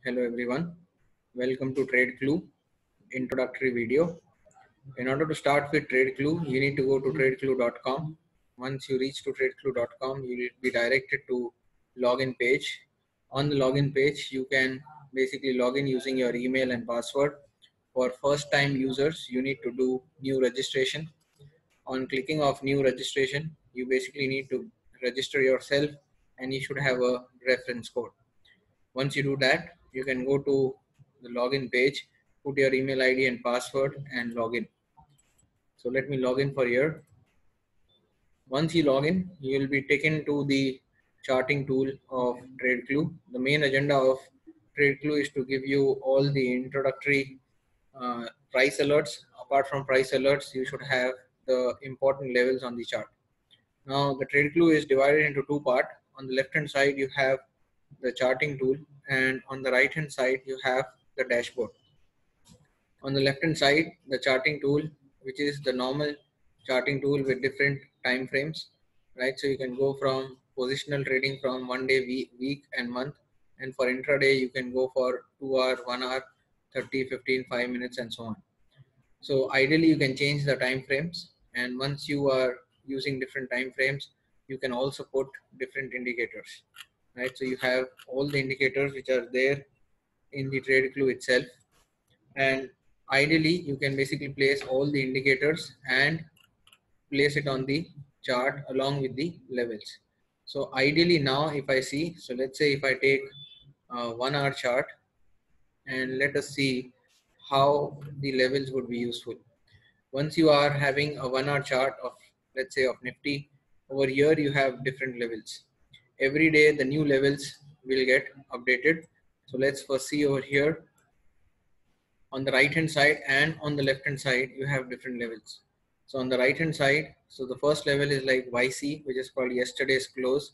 Hello everyone, welcome to Trade Clue introductory video. In order to start with Trade Clue, you need to go to tradeclue.com. Once you reach to tradeclue.com, you will be directed to login page. On the login page, you can basically log in using your email and password. For first time users, you need to do new registration. On clicking of new registration, you basically need to register yourself and you should have a reference code. Once you do that, you can go to the login page, put your email ID and password and log in. So let me log in for here. Once you log in, you will be taken to the charting tool of TradeClue. The main agenda of TradeClue is to give you all the introductory price alerts. Apart from price alerts, you should have the important levels on the chart. Now the TradeClue is divided into two parts. On the left hand side, you have the charting tool, and on the right hand side you have the dashboard. On the left hand side, the charting tool, which is the normal charting tool with different time frames, right? So you can go from positional trading from 1 day, week and month, and for intraday you can go for 2 hour, 1 hour, 30, 15, 5 minutes and so on. So ideally you can change the time frames, and once you are using different time frames, you can also put different indicators, right? So you have all the indicators which are there in the TradeClue itself, and ideally you can basically place all the indicators and place it on the chart along with the levels. So ideally now if I see, so let's say if I take a 1 hour chart and let us see how the levels would be useful. Once you are having a 1 hour chart of, let's say, of Nifty, over here you have different levels. Every day the new levels will get updated. So let's first see over here. On the right hand side and on the left hand side you have different levels. So on the right hand side, so the first level is like YC, which is called yesterday's close,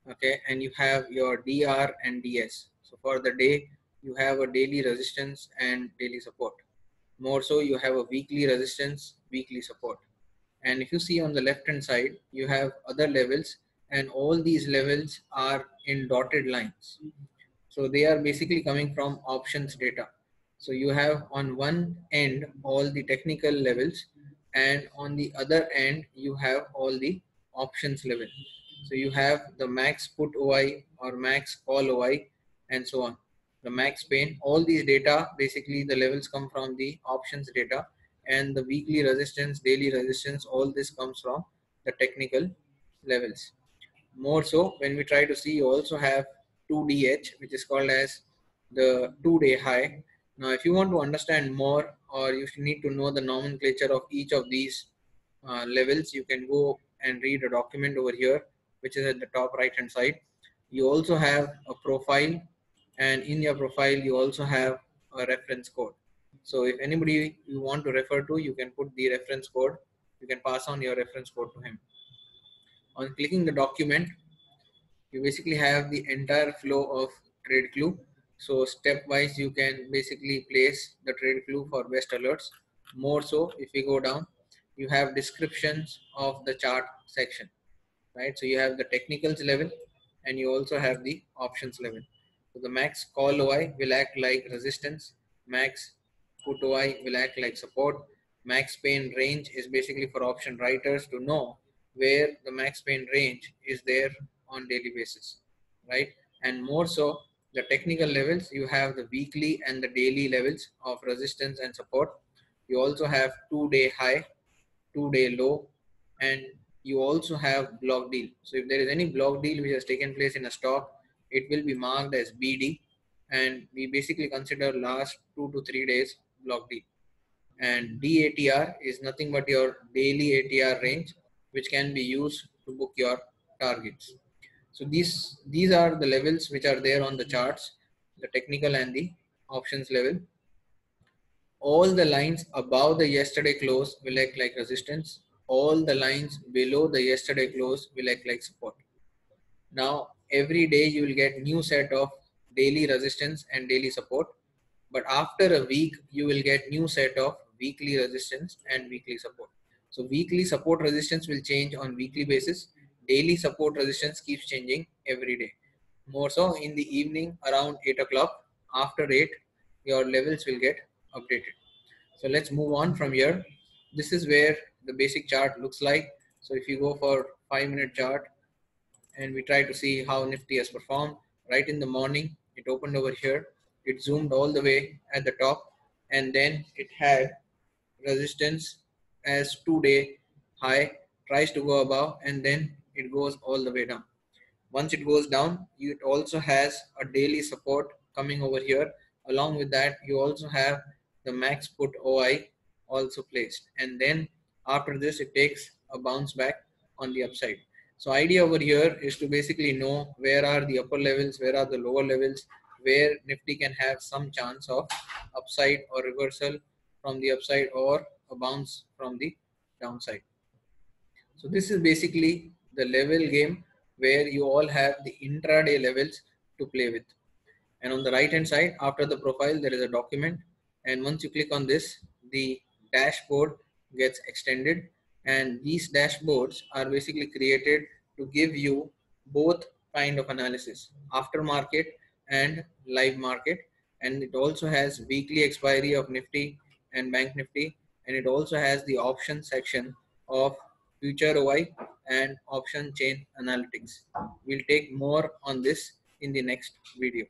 okay, and you have your DR and DS. So for the day you have a daily resistance and daily support. More so you have a weekly resistance, weekly support. And if you see on the left hand side, you have other levels, and all these levels are in dotted lines. So they are basically coming from options data. So you have on one end all the technical levels, and on the other end you have all the options level. So you have the max put OI or max call OI and so on. The max pain, all these data, basically the levels come from the options data, and the weekly resistance, daily resistance, all this comes from the technical levels. More so, when we try to see, you also have 2DH, which is called as the 2-day high. Now, if you want to understand more, or you need to know the nomenclature of each of these levels, you can go and read a document over here, which is at the top right hand side. You also have a profile, and in your profile, you also have a reference code. So if anybody you want to refer to, you can put the reference code. You can pass on your reference code to him. On clicking the document, you basically have the entire flow of TradeClue. So stepwise you can basically place the TradeClue for best alerts. More so, if we go down, you have descriptions of the chart section, right? So you have the technicals level and you also have the options level. So the max call OI will act like resistance, max put OI will act like support, max pain range is basically for option writers to know where the max pain range is there on daily basis, right? And more so, the technical levels, you have the weekly and the daily levels of resistance and support. You also have 2-day high, 2-day low, and you also have block deal. So if there is any block deal which has taken place in a stock, it will be marked as BD, and we basically consider last 2 to 3 days block deal. And DATR is nothing but your daily ATR range, which can be used to book your targets. So these are the levels which are there on the charts, the technical and the options level. All the lines above the yesterday close will act like resistance. All the lines below the yesterday close will act like support. Now every day you will get new set of daily resistance and daily support, but after a week you will get new set of weekly resistance and weekly support. So weekly support resistance will change on weekly basis. Daily support resistance keeps changing every day. More so in the evening around 8 o'clock, after 8 your levels will get updated. So let's move on from here. This is where the basic chart looks like. So if you go for 5-minute chart and we try to see how Nifty has performed, right in the morning, it opened over here. It zoomed all the way at the top, and then it had resistance as 2-day high, tries to go above, and then it goes all the way down. Once it goes down, it also has a daily support coming over here. Along with that, you also have the max put OI also placed. And then after this, it takes a bounce back on the upside. So idea over here is to basically know where are the upper levels, where are the lower levels, where Nifty can have some chance of upside or reversal from the upside or a bounce from the downside. So this is basically the level game where you all have the intraday levels to play with. And on the right hand side, after the profile, there is a document. And once you click on this, the dashboard gets extended. And these dashboards are basically created to give you both kind of analysis, after market and live market. And it also has weekly expiry of Nifty and Bank Nifty. And it also has the option section of future OI and option chain analytics. We'll take more on this in the next video.